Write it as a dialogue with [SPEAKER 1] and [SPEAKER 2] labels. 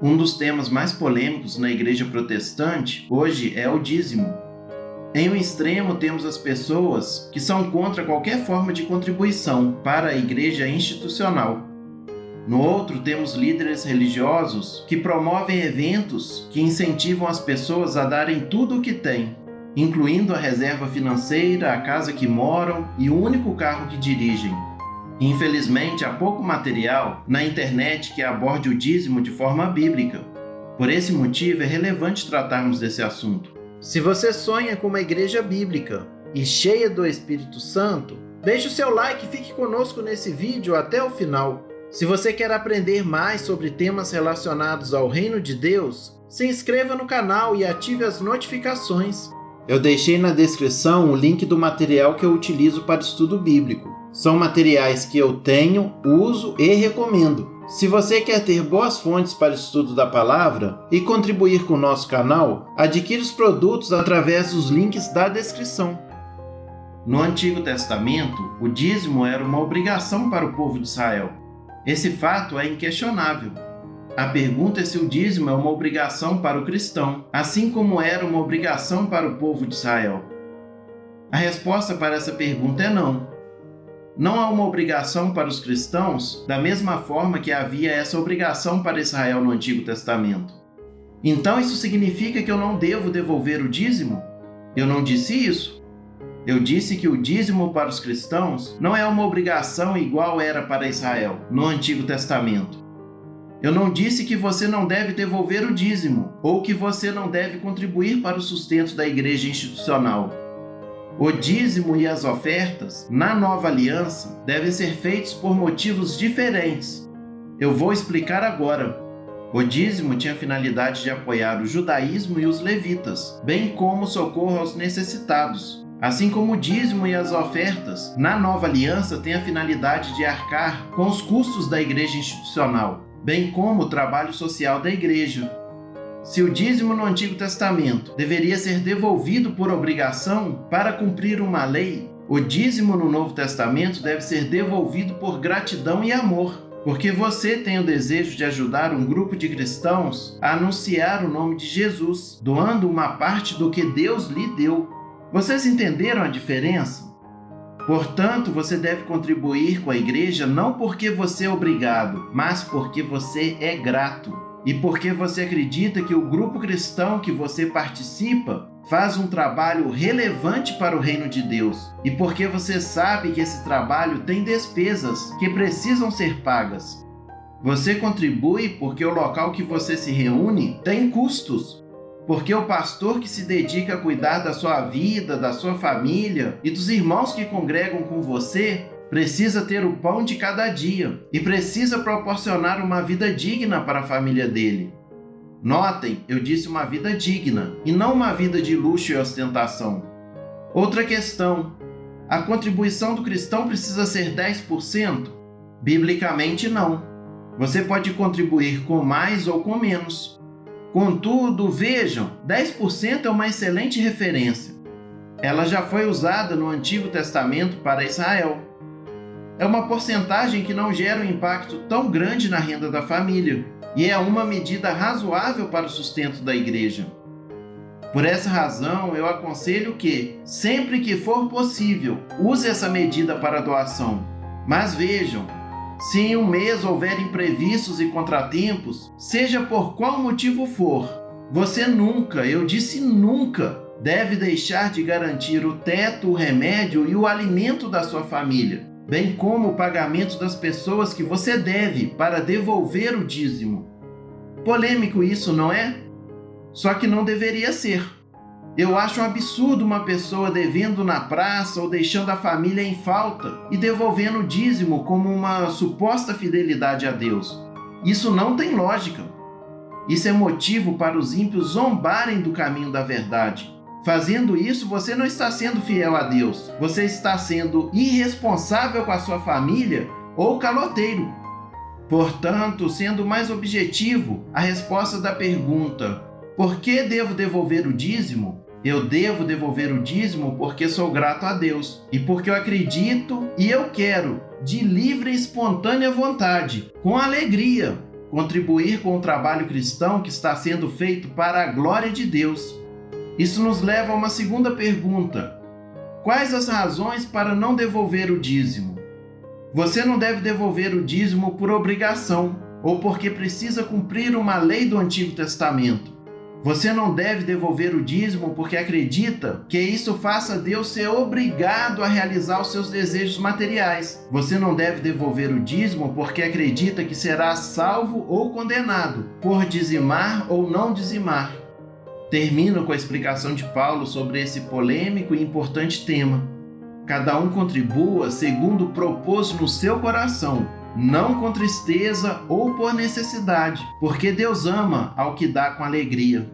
[SPEAKER 1] Um dos temas mais polêmicos na igreja protestante hoje é o dízimo. Em um extremo temos as pessoas que são contra qualquer forma de contribuição para a igreja institucional. No outro temos líderes religiosos que promovem eventos que incentivam as pessoas a darem tudo o que têm, incluindo a reserva financeira, a casa que moram e o único carro que dirigem. Infelizmente, há pouco material na internet que aborde o dízimo de forma bíblica. Por esse motivo, é relevante tratarmos desse assunto. Se você sonha com uma igreja bíblica e cheia do Espírito Santo, deixe o seu like e fique conosco nesse vídeo até o final. Se você quer aprender mais sobre temas relacionados ao Reino de Deus, se inscreva no canal e ative as notificações. Eu deixei na descrição o link do material que eu utilizo para estudo bíblico. São materiais que eu tenho, uso e recomendo. Se você quer ter boas fontes para estudo da palavra e contribuir com o nosso canal, adquira os produtos através dos links da descrição. No Antigo Testamento, o dízimo era uma obrigação para o povo de Israel. Esse fato é inquestionável. A pergunta é se o dízimo é uma obrigação para o cristão, assim como era uma obrigação para o povo de Israel. A resposta para essa pergunta é não. Não há uma obrigação para os cristãos da mesma forma que havia essa obrigação para Israel no Antigo Testamento. Então isso significa que eu não devo devolver o dízimo? Eu não disse isso. Eu disse que o dízimo para os cristãos não é uma obrigação igual era para Israel no Antigo Testamento. Eu não disse que você não deve devolver o dízimo ou que você não deve contribuir para o sustento da igreja institucional. O dízimo e as ofertas, na nova aliança, devem ser feitos por motivos diferentes. Eu vou explicar agora. O dízimo tinha a finalidade de apoiar o judaísmo e os levitas, bem como o socorro aos necessitados. Assim como o dízimo e as ofertas, na nova aliança, têm a finalidade de arcar com os custos da igreja institucional, bem como o trabalho social da igreja. Se o dízimo no Antigo Testamento deveria ser devolvido por obrigação para cumprir uma lei, o dízimo no Novo Testamento deve ser devolvido por gratidão e amor, porque você tem o desejo de ajudar um grupo de cristãos a anunciar o nome de Jesus, doando uma parte do que Deus lhe deu. Vocês entenderam a diferença? Portanto, você deve contribuir com a igreja não porque você é obrigado, mas porque você é grato. E porque você acredita que o grupo cristão que você participa faz um trabalho relevante para o reino de Deus. E porque você sabe que esse trabalho tem despesas que precisam ser pagas. Você contribui porque o local que você se reúne tem custos. Porque o pastor que se dedica a cuidar da sua vida, da sua família e dos irmãos que congregam com você, precisa ter o pão de cada dia e precisa proporcionar uma vida digna para a família dele. Notem, eu disse uma vida digna e não uma vida de luxo e ostentação. Outra questão, a contribuição do cristão precisa ser 10%? Biblicamente não. Você pode contribuir com mais ou com menos. Contudo, vejam, 10% é uma excelente referência. Ela já foi usada no Antigo Testamento para Israel. É uma porcentagem que não gera um impacto tão grande na renda da família e é uma medida razoável para o sustento da igreja. Por essa razão, eu aconselho que, sempre que for possível, use essa medida para doação. Mas vejam, se em um mês houver imprevistos e contratempos, seja por qual motivo for, você nunca, eu disse nunca, deve deixar de garantir o teto, o remédio e o alimento da sua família, bem como o pagamento das pessoas que você deve para devolver o dízimo. Polêmico isso, não é? Só que não deveria ser. Eu acho um absurdo uma pessoa devendo na praça ou deixando a família em falta e devolvendo o dízimo como uma suposta fidelidade a Deus. Isso não tem lógica. Isso é motivo para os ímpios zombarem do caminho da verdade. Fazendo isso, você não está sendo fiel a Deus. Você está sendo irresponsável com a sua família ou caloteiro. Portanto, sendo mais objetivo, a resposta da pergunta: por que devo devolver o dízimo? Eu devo devolver o dízimo porque sou grato a Deus e porque eu acredito e eu quero, de livre e espontânea vontade, com alegria, contribuir com o trabalho cristão que está sendo feito para a glória de Deus. Isso nos leva a uma segunda pergunta: quais as razões para não devolver o dízimo? Você não deve devolver o dízimo por obrigação ou porque precisa cumprir uma lei do Antigo Testamento. Você não deve devolver o dízimo porque acredita que isso faça Deus ser obrigado a realizar os seus desejos materiais. Você não deve devolver o dízimo porque acredita que será salvo ou condenado por dizimar ou não dizimar. Termino com a explicação de Paulo sobre esse polêmico e importante tema. Cada um contribua segundo propôs no seu coração, não com tristeza ou por necessidade, porque Deus ama ao que dá com alegria.